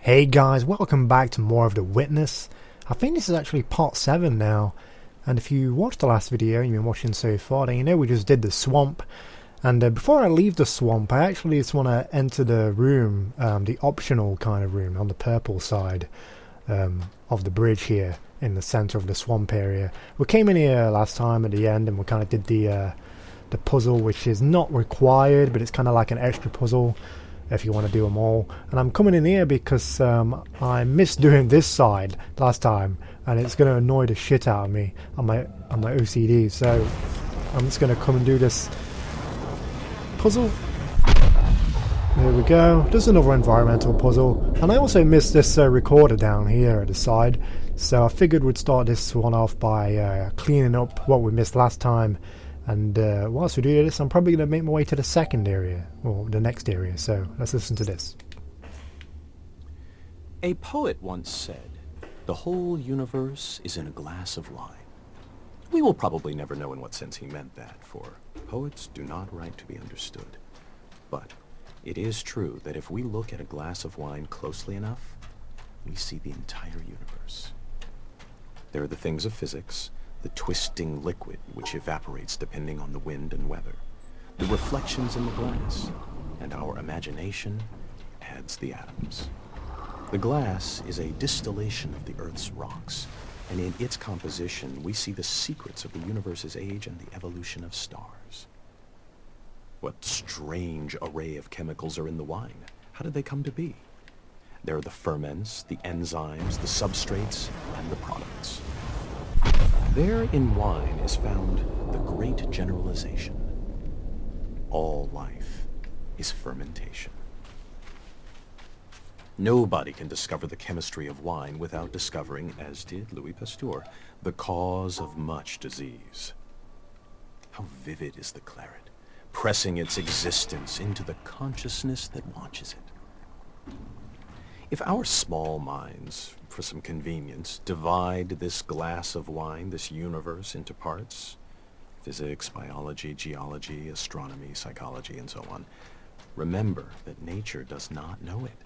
Hey guys, welcome back to more of The Witness. I think this is actually part 7 now, and if you watched the last video and you've been watching so far, then you know we just did the swamp. And before I leave the swamp, I actually just want to enter the room, the optional kind of room on the purple side of the bridge here in the center of the swamp area. We came in here last time at the end and we kind of did the puzzle, which is not required, but it's kind of like an extra puzzle if you want to do them all. And I'm coming in here because I missed doing this side last time, and it's going to annoy the shit out of me on my OCD. So I'm just going to come and do this puzzle. There we go. Just another environmental puzzle. And I also missed this recorder down here at the side, so I figured we'd start this one off by cleaning up what we missed last time. And whilst we do this, I'm probably going to make my way to the second area, or the next area, so let's listen to this. A poet once said, "The whole universe is in a glass of wine." We will probably never know in what sense he meant that, for poets do not write to be understood. But it is true that if we look at a glass of wine closely enough, we see the entire universe. There are the things of physics, the twisting liquid which evaporates depending on the wind and weather, the reflections in the glass, and our imagination adds the atoms. The glass is a distillation of the Earth's rocks, and in its composition we see the secrets of the universe's age and the evolution of stars. What strange array of chemicals are in the wine? How did they come to be? There are the ferments, the enzymes, the substrates, and the products. There in wine is found the great generalization. All life is fermentation. Nobody can discover the chemistry of wine without discovering, as did Louis Pasteur, the cause of much disease. How vivid is the claret, pressing its existence into the consciousness that watches it. If our small minds, for some convenience, divide this glass of wine, this universe, into parts, physics, biology, geology, astronomy, psychology, and so on, remember that nature does not know it.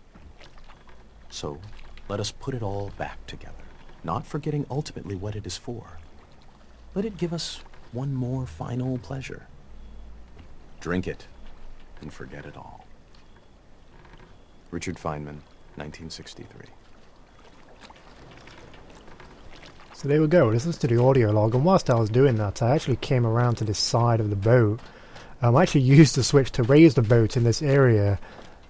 So let us put it all back together, not forgetting ultimately what it is for. Let it give us one more final pleasure. Drink it and forget it all. Richard Feynman, 1963. So there we go, this is to the audio log, and whilst I was doing that I actually came around to this side of the boat. I actually used the switch to raise the boat in this area,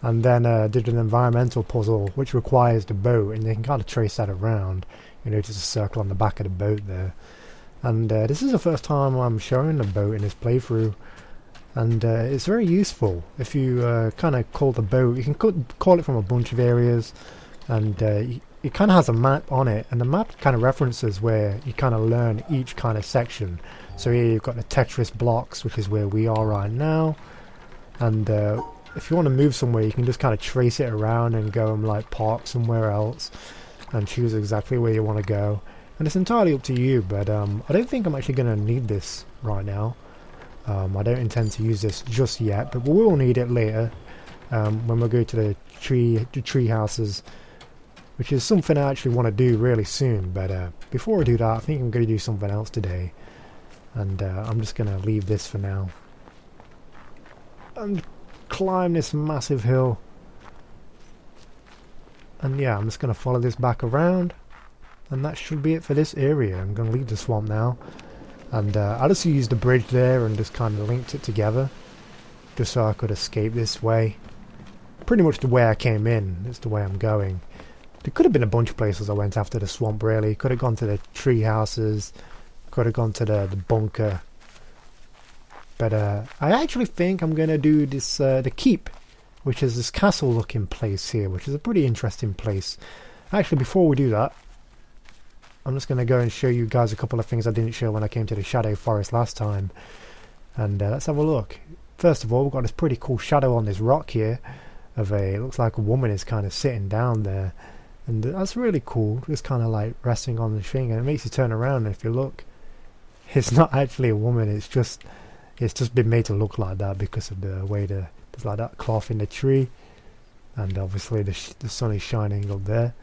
and then did an environmental puzzle which requires the boat, and you can kind of trace that around. You notice a circle on the back of the boat there. And this is the first time I'm showing the boat in this playthrough, and it's very useful. If you kind of call the boat, you can call it from a bunch of areas, and it kind of has a map on it, and the map kind of references where you kind of learn each kind of section. So here you've got the Tetris blocks, which is where we are right now, and if you want to move somewhere you can just kind of trace it around and go and like park somewhere else and choose exactly where you want to go, and it's entirely up to you. But I don't think I'm actually going to need this right now. I don't intend to use this just yet, but we will need it later when we go to the tree houses, which is something I actually want to do really soon. But before I do that, I think I'm going to do something else today, and I'm just going to leave this for now and climb this massive hill. And yeah, I'm just going to follow this back around, and that should be it for this area. I'm going to leave the swamp now, and I just used the bridge there and just kind of linked it together just so I could escape this way. Pretty much the way I came in, it's the way I'm going. There could have been a bunch of places I went after the swamp, really. Could have gone to the tree houses, could have gone to the bunker. But I actually think I'm going to do this, the keep, which is this castle looking place here, which is a pretty interesting place. Actually, before we do that, I'm just going to go and show you guys a couple of things I didn't show when I came to the Shadow Forest last time. And let's have a look. First of all, we've got this pretty cool shadow on this rock here. It looks like a woman is kind of sitting down there. And that's really cool, just kind of like resting on the thing. And it makes you turn around, and if you look, it's not actually a woman, it's just been made to look like that because of the way there's like that cloth in the tree. and obviously the sun is shining up there.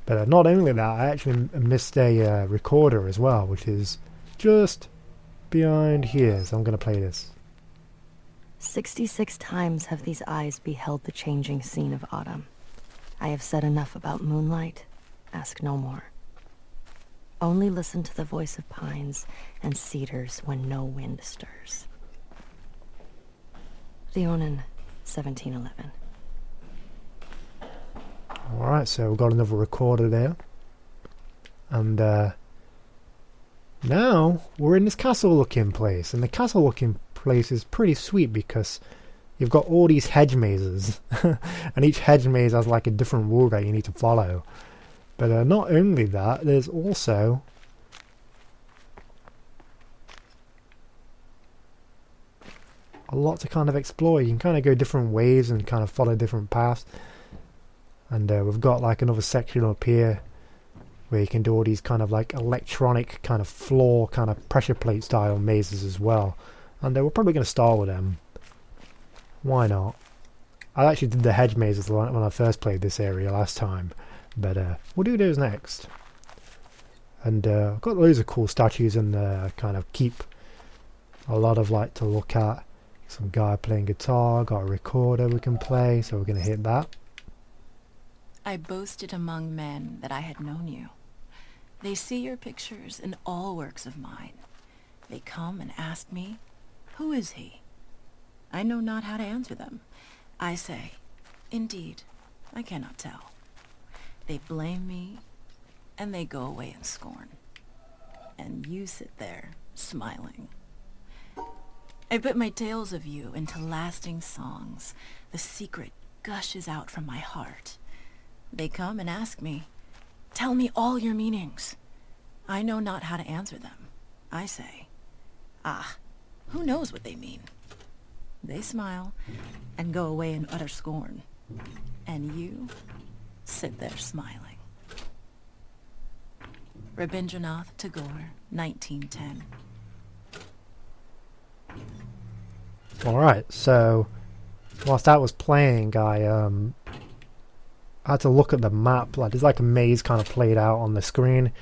But not only that, I actually missed a recorder as well, which is just behind here, so I'm going to play this. 66 times have these eyes beheld the changing scene of autumn. I have said enough about moonlight. Ask no more. Only listen to the voice of pines and cedars when no wind stirs. Leonin, 1711. Alright, so we've got another recorder there. And now we're in this castle looking place. And the castle looking place is pretty sweet because you've got all these hedge mazes. And each hedge maze has like a different rule that you need to follow. But not only that, there's also a lot to kind of explore. You can kind of go different ways and kind of follow different paths. And we've got like another section up here where you can do all these kind of like electronic kind of floor kind of pressure plate style mazes as well. And we're probably going to start with them. Why not? I actually did the hedge mazes when I first played this area last time. But we'll do those next. And I've got loads of cool statues and kind of keep a lot of like to look at. Some guy playing guitar, got a recorder we can play, so we're going to hit that. I boasted among men that I had known you. They see your pictures in all works of mine. They come and ask me, who is he? I know not how to answer them. I say, indeed, I cannot tell. They blame me, and they go away in scorn. And you sit there, smiling. I put my tales of you into lasting songs. The secret gushes out from my heart. They come and ask me, tell me all your meanings. I know not how to answer them. I say, who knows what they mean? They smile and go away in utter scorn. And you sit there smiling. Rabindranath Tagore, 1910. Alright, so whilst that was playing, I had to look at the map. Like there's like a maze kind of played out on the screen,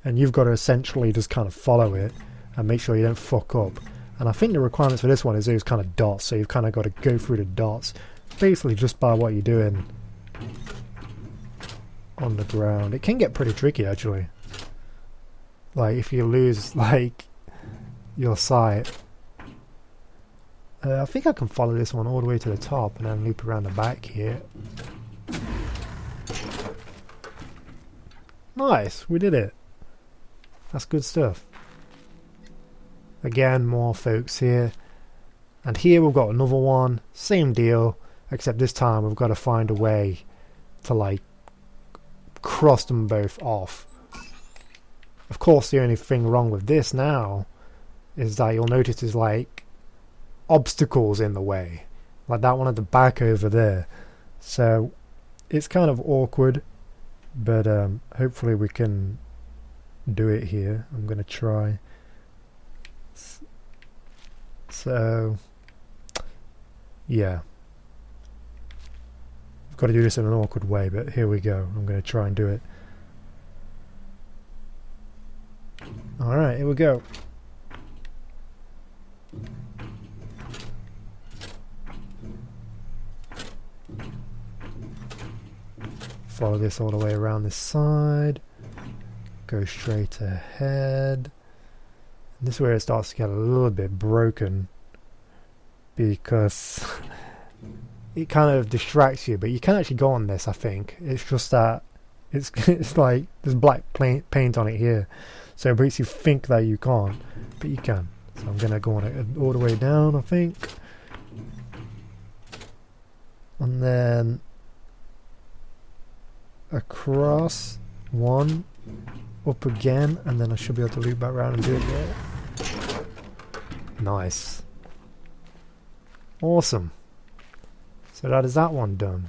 and you've got to essentially just kind of follow it and make sure you don't fuck up. And I think the requirements for this one is those kind of dots, so you've kind of got to go through the dots basically just by what you're doing on the ground. It can get pretty tricky actually, like if you lose like your sight. I think I can follow this one all the way to the top and then loop around the back here. Nice, we did it. That's good stuff. Again, more folks here. And here we've got another one. Same deal, except this time we've got to find a way to like cross them both off. Of course, the only thing wrong with this now is that you'll notice there's like obstacles in the way. Like that one at the back over there. So it's kind of awkward. But hopefully we can do it here. I'm going to try. So, yeah. I've got to do this in an awkward way, but here we go. I'm going to try and do it. Alright, here we go. Follow this all the way around this side. Go straight ahead. And this is where it starts to get a little bit broken, because it kind of distracts you, but you can actually go on this, I think. It's just that it's like there's black paint on it here, so it makes you think that you can't, but you can. So I'm gonna go on it all the way down, I think, and then across one, up again, and then I should be able to loop back around and do it there. Nice. Awesome. So that is that one done.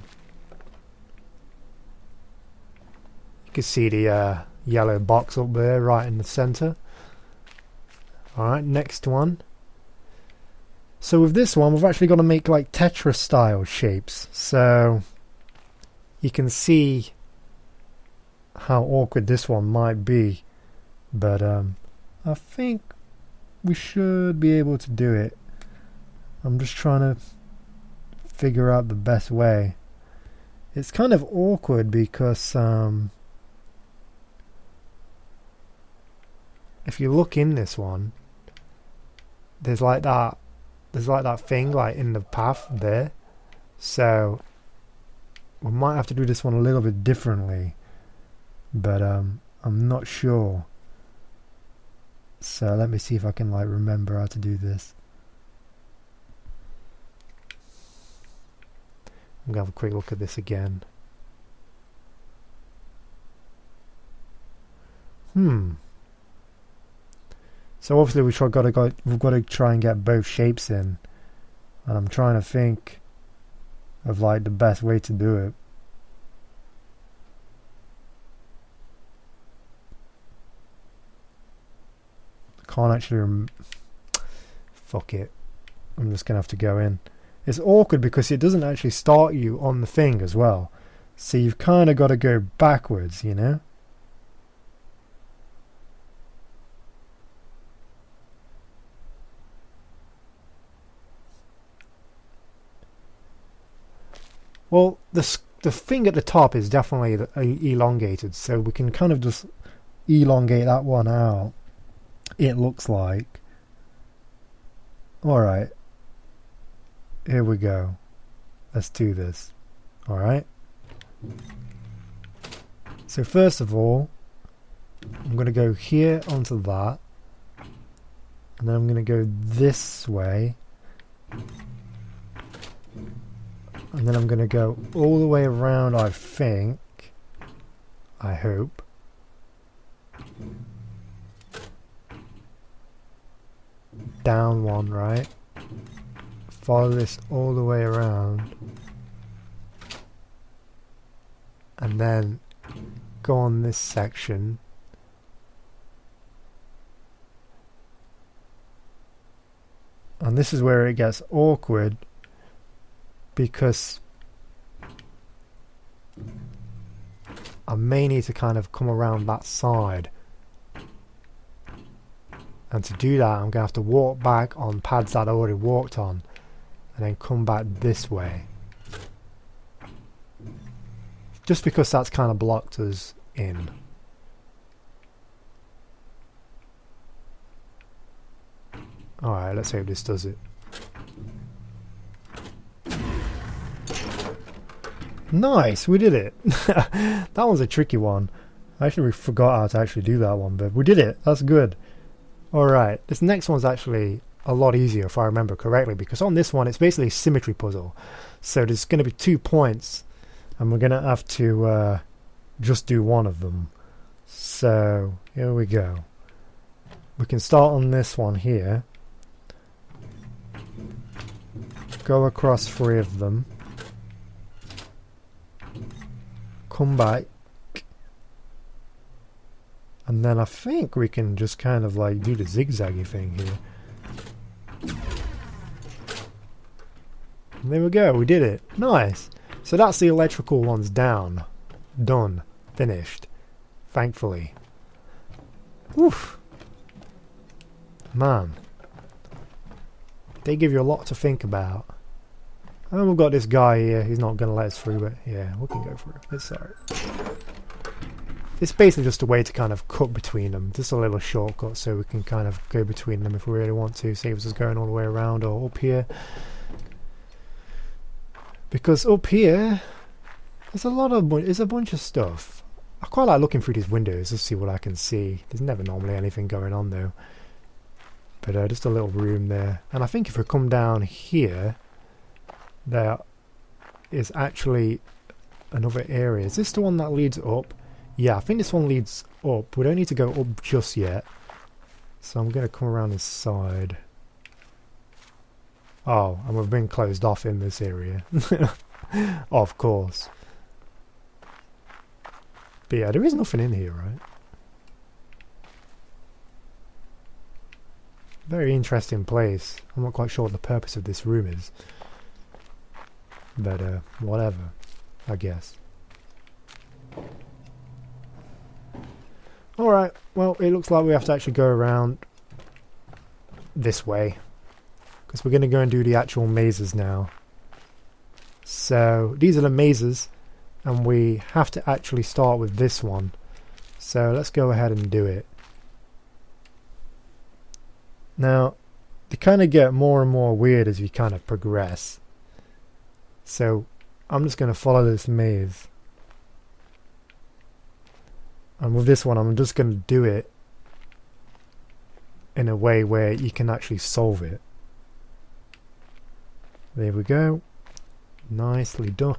You can see the yellow box up there right in the center. Alright, next one. So with this one we've actually got to make like Tetris style shapes. So you can see how awkward this one might be, but I think we should be able to do it. I'm just trying to figure out the best way. It's kind of awkward because if you look in this one, there's like that thing like in the path there, so we might have to do this one a little bit differently, but I'm not sure. So let me see if I can like remember how to do this. I'm gonna have a quick look at this again. So obviously we've got to try and get both shapes in, and I'm trying to think of like the best way to do it. I can't actually fuck it. I'm just gonna have to go in. It's awkward because it doesn't actually start you on the thing as well, so you've kind of got to go backwards, you know. Well, the thing at the top is definitely elongated, so we can kind of just elongate that one out, it looks like. Alright. Here we go. Let's do this. Alright. So first of all, I'm going to go here onto that, and then I'm going to go this way. And then I'm going to go all the way around, I think. I hope. Down one, right? Follow this all the way around. And then go on this section. And this is where it gets awkward, because I may need to kind of come around that side, and to do that I'm going to have to walk back on pads that I already walked on and then come back this way, just because that's kind of blocked us in. Alright, let's hope this does it. Nice, we did it. That one's a tricky one. I actually forgot how to actually do that one, but we did it. That's good. Alright, this next one's actually a lot easier if I remember correctly, because on this one it's basically a symmetry puzzle. So there's going to be 2 points, and we're going to have to just do one of them. So here we go. We can start on this one here. Go across 3 of them. Come back, and then I think we can just kind of like do the zigzaggy thing here. And there we go, we did it. Nice. So that's the electrical ones down. Done. Finished. Thankfully. Oof. Man. They give you a lot to think about. And we've got this guy here, he's not going to let us through, but yeah, we can go through. It's alright. It's basically just a way to kind of cut between them, just a little shortcut so we can kind of go between them if we really want to, saves us going all the way around or up here. Because up here, there's a bunch of stuff. I quite like looking through these windows to see what I can see. There's never normally anything going on though. But just a little room there. And I think if we come down here, there is actually another area. Is this the one that leads up? Yeah, I think this one leads up. We don't need to go up just yet. So I'm going to come around this side. Oh, and we've been closed off in this area. Of course. But yeah, there is nothing in here, right? Very interesting place. I'm not quite sure what the purpose of this room is. But whatever, I guess. Alright, well, it looks like we have to actually go around this way. Because we're going to go and do the actual mazes now. So, these are the mazes. And we have to actually start with this one. So, let's go ahead and do it. Now, they kind of get more and more weird as you kind of progress. So, I'm just going to follow this maze. And with this one, I'm just going to do it in a way where you can actually solve it. There we go. Nicely done.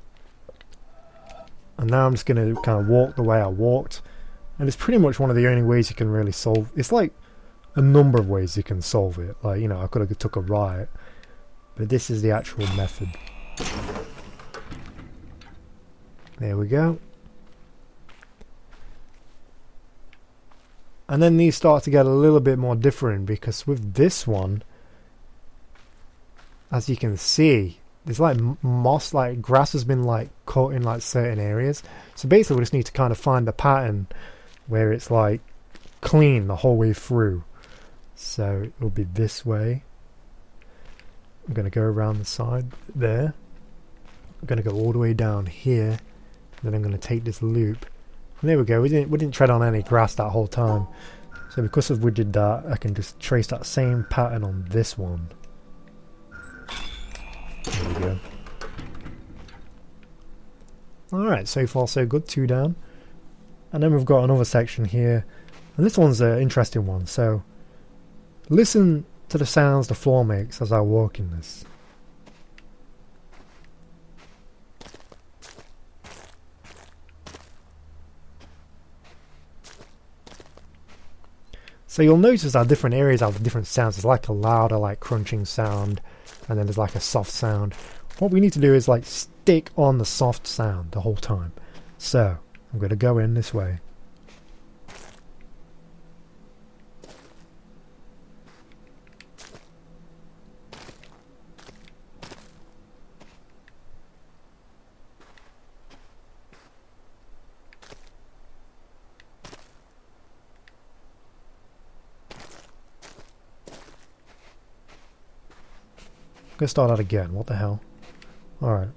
And now I'm just going to kind of walk the way I walked. And it's pretty much one of the only ways you can really solve. It's like a number of ways you can solve it. Like, you know, I could have took a right. But this is the actual method. There we go. And then these start to get a little bit more different, because with this one, as you can see, there's like moss, like grass has been like cut in like certain areas. So basically we just need to kind of find the pattern where it's like clean the whole way through. So it will be this way. I'm going to go around the side there. I'm going to go all the way down here. Then I'm going to take this loop. And there we go. We didn't tread on any grass that whole time. So because we did that, I can just trace that same pattern on this one. There we go. Alright, so far so good. 2 down. And then we've got another section here. And this one's an interesting one. So listen to the sounds the floor makes as I walk in this. So you'll notice that different areas have different sounds. There's like a louder, like crunching sound, and then there's like a soft sound. What we need to do is like stick on the soft sound the whole time. So I'm going to go in this way. I'm going to start that again. What the hell? Alright.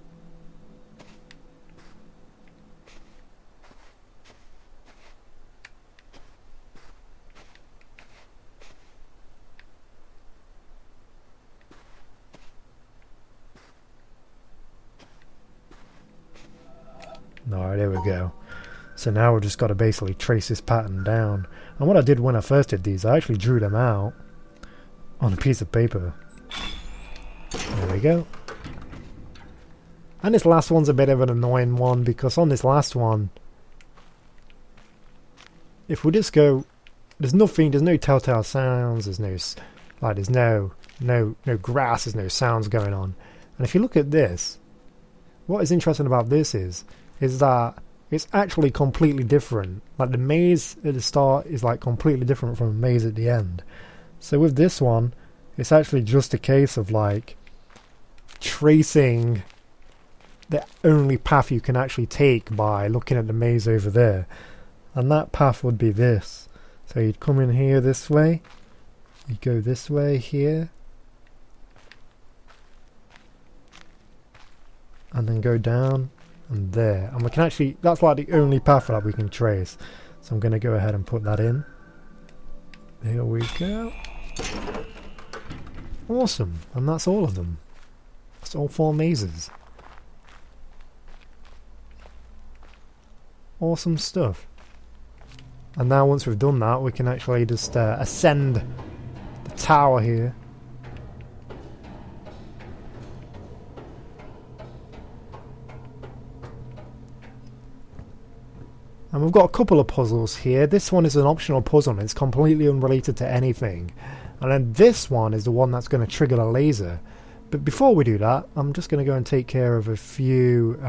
Alright, there we go. So now we've just got to basically trace this pattern down. And what I did when I first did these, I actually drew them out on a piece of paper. There we go. And this last one's a bit of an annoying one, because on this last one, if we just go, there's nothing, there's no telltale sounds, there's no, like there's no grass, there's no sounds going on. And if you look at this, what is interesting about this is that it's actually completely different. Like the maze at the start is like completely different from the maze at the end. So with this one, it's actually just a case of like tracing the only path you can actually take by looking at the maze over there, and that path would be this. So you'd come in here this way, you'd go this way here, and then go down and there, and we can actually, that's like the only path that we can trace. So I'm going to go ahead and put that in. There we go. Awesome, and that's all of them. That's all 4 mazes. Awesome stuff. And now once we've done that, we can actually just ascend the tower here. And we've got a couple of puzzles here. This one is an optional puzzle and it's completely unrelated to anything. And then this one is the one that's going to trigger the laser. But before we do that, I'm just going to go and take care of a few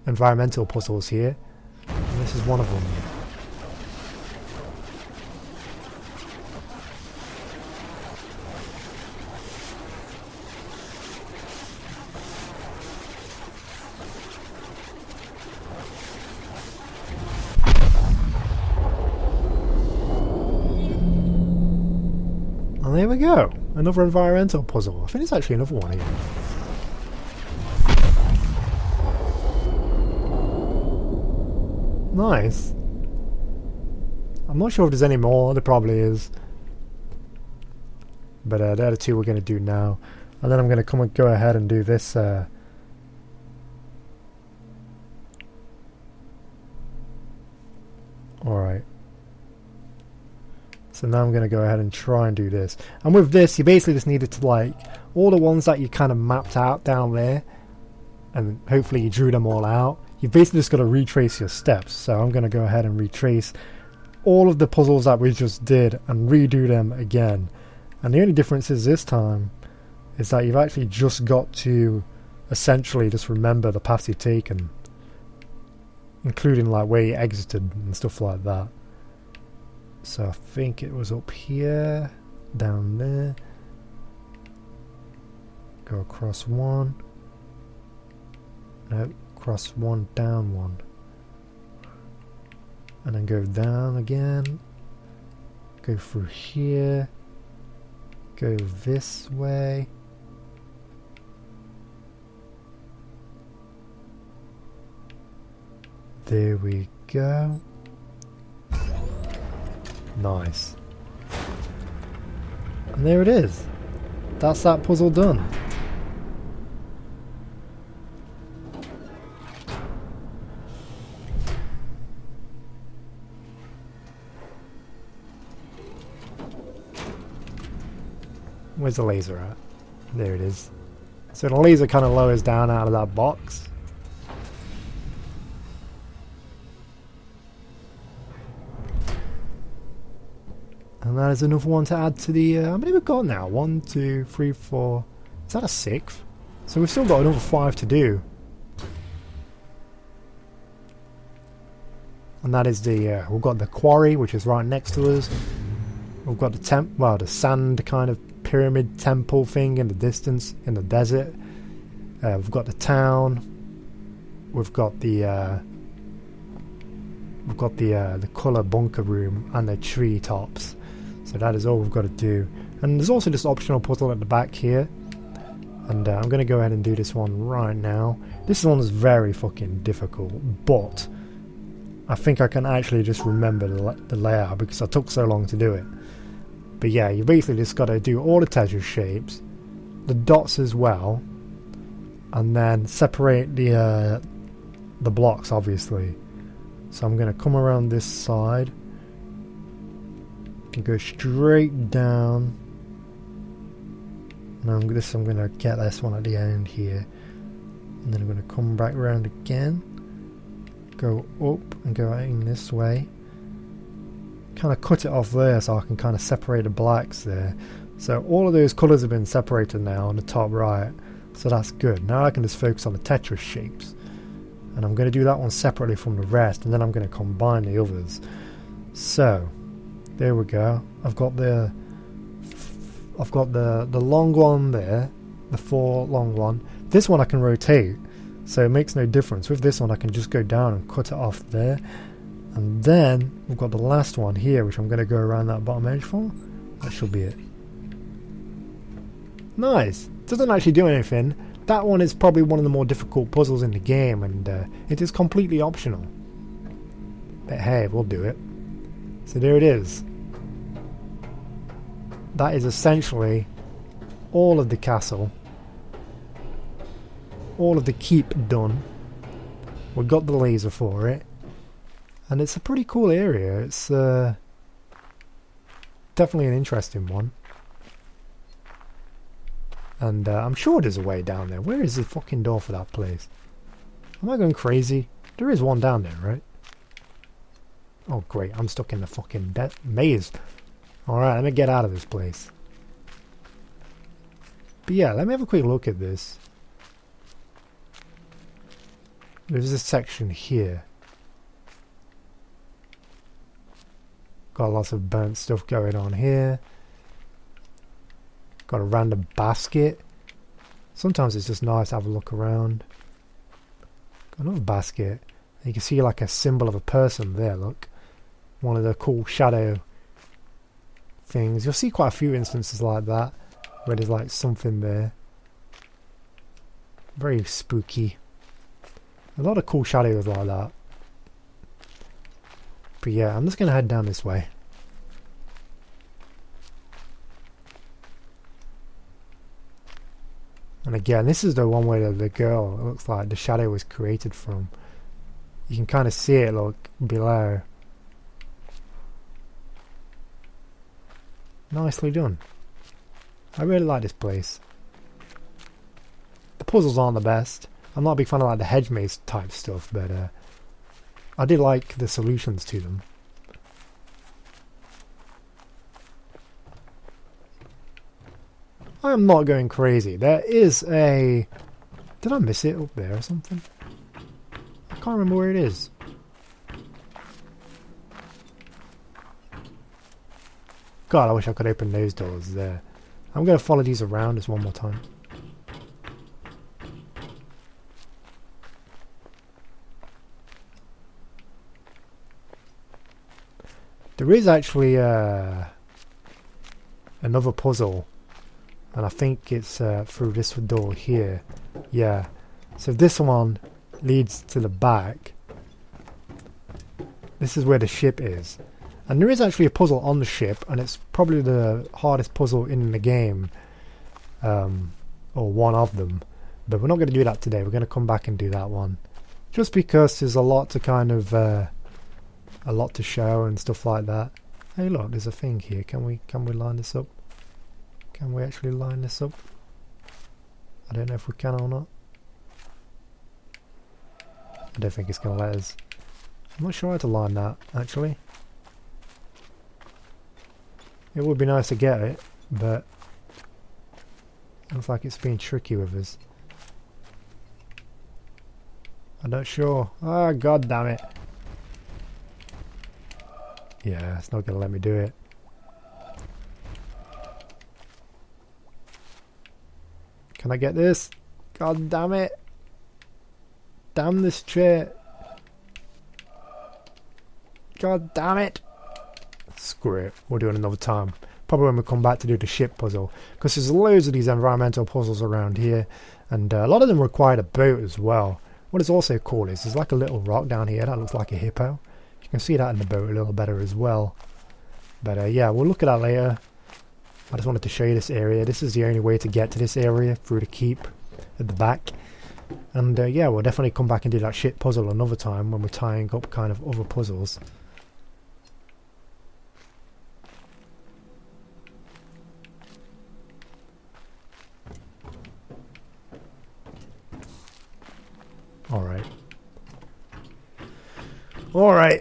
environmental puzzles here. And this is one of them. here we go. Another environmental puzzle. I think it's actually another one here. Nice. I'm not sure if there's any more. There probably is. But they're the two we're going to do now. And then I'm going to go ahead and do this. Alright. So now I'm going to go ahead and try and do this. And with this, you basically just needed to, like, all the ones that you kind of mapped out down there, and hopefully you drew them all out, you basically just got to retrace your steps. So I'm going to go ahead and retrace all of the puzzles that we just did and redo them again. And the only difference is this time is that you've actually just got to essentially just remember the paths you've taken, including like where you exited and stuff like that. So I think it was up here, down there, go across one, no, across one, down one, and then go down again, go through here, go this way, there we go. Nice. And there it is. That's that puzzle done. Where's the laser at? There it is. So the laser kind of lowers down out of that box. And that is another one to add to the... how many we've got now? 1, 2, 3, 4... Is that a 6th? So we've still got another 5 to do. And that is the... we've got the quarry, which is right next to us. We've got the the sand kind of pyramid temple thing in the distance, in the desert. We've got the town. We've got the... the colour bunker room and the tree tops. So that is all we've got to do. And there's also this optional puzzle at the back here. And I'm going to go ahead and do this one right now. This one is very fucking difficult, but I think I can actually just remember the layout because I took so long to do it. But yeah, you basically just got to do all the Tetris shapes, the dots as well, and then separate the blocks, obviously. So I'm going to come around this side and go straight down. Now I'm going to get this one at the end here, and then I'm going to come back around again, go up and go out in this way, kind of cut it off there so I can kind of separate the blacks there. So all of those colours have been separated now on the top right, so that's good. Now I can just focus on the Tetris shapes, and I'm going to do that one separately from the rest, and then I'm going to combine the others. So there we go. I've got the long one there, the 4 long one. This one I can rotate, so it makes no difference. With this one I can just go down and cut it off there. And then we've got the last one here, which I'm going to go around that bottom edge for. That should be it. Nice! Doesn't actually do anything. That one is probably one of the more difficult puzzles in the game, and it is completely optional. But hey, we'll do it. So there it is. That is essentially all of the castle. All of the keep done. We've got the laser for it. And it's a pretty cool area. It's definitely an interesting one. And I'm sure there's a way down there. Where is the fucking door for that place? Am I going crazy? There is one down there, right? Oh great, I'm stuck in the fucking maze. Alright, let me get out of this place. But yeah, let me have a quick look at this. There's this section here. Got lots of burnt stuff going on here. Got a random basket. Sometimes it's just nice to have a look around. Got another basket. You can see like a symbol of a person there, look. One of the cool shadow things. You'll see quite a few instances like that, where there's like something there. Very spooky. A lot of cool shadows like that. But yeah, I'm just going to head down this way. And again, this is the one where the girl, it looks like the shadow was created from. You can kind of see it, look, below. Nicely done. I really like this place. The puzzles aren't the best. I'm not a big fan of like the hedge maze type stuff, but I do like the solutions to them. I am not going crazy. There is a... Did I miss it up there or something? I can't remember where it is. God, I wish I could open those doors there. I'm going to follow these around just one more time. There is actually another puzzle, and I think it's through this door here. Yeah, so this one leads to the back. This is where the ship is, and there is actually a puzzle on the ship, and it's probably the hardest puzzle in the game, or one of them. But we're not going to do that today. We're going to come back and do that one, just because there's a lot to kind of a lot to show and stuff like that. Hey look, there's a thing here. Can we line this up? Can we actually line this up? I don't know if we can or not. I don't think it's going to let us. I'm not sure how to line that, actually. It would be nice to get it, but it looks like it's being tricky with us. I'm not sure. Ah, god damn it. Yeah, it's not going to let me do it. Can I get this? God damn it. Damn this chair. God damn it. Screw it. We'll do it another time. Probably when we come back to do the ship puzzle. Because there's loads of these environmental puzzles around here. And a lot of them require a boat as well. What is also cool is there's like a little rock down here that looks like a hippo. You can see that in the boat a little better as well. But yeah, we'll look at that later. I just wanted to show you this area. This is the only way to get to this area, through the keep at the back. And yeah, we'll definitely come back and do that ship puzzle another time when we're tying up kind of other puzzles. Alright. Alright,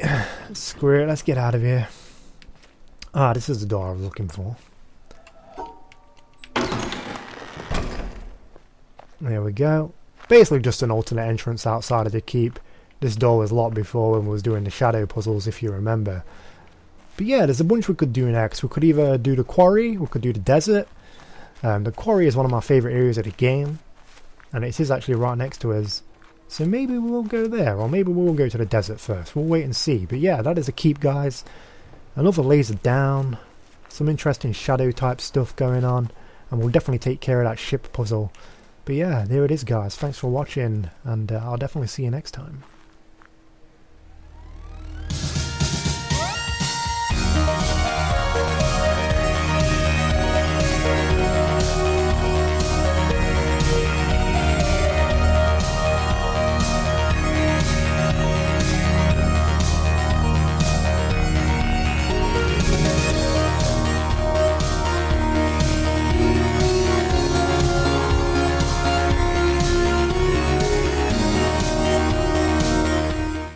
screw it, let's get out of here. Ah, this is the door I was looking for. There we go. Basically just an alternate entrance outside of the keep. This door was locked before when we was doing the shadow puzzles, if you remember. But yeah, there's a bunch we could do next. We could either do the quarry, we could do the desert. The quarry is one of my favourite areas of the game. And it is actually right next to us. So maybe we'll go there, or maybe we'll go to the desert first. We'll wait and see. But yeah, that is a keep, guys. Another laser down. Some interesting shadow type stuff going on. And we'll definitely take care of that ship puzzle. But yeah, there it is, guys. Thanks for watching, and I'll definitely see you next time.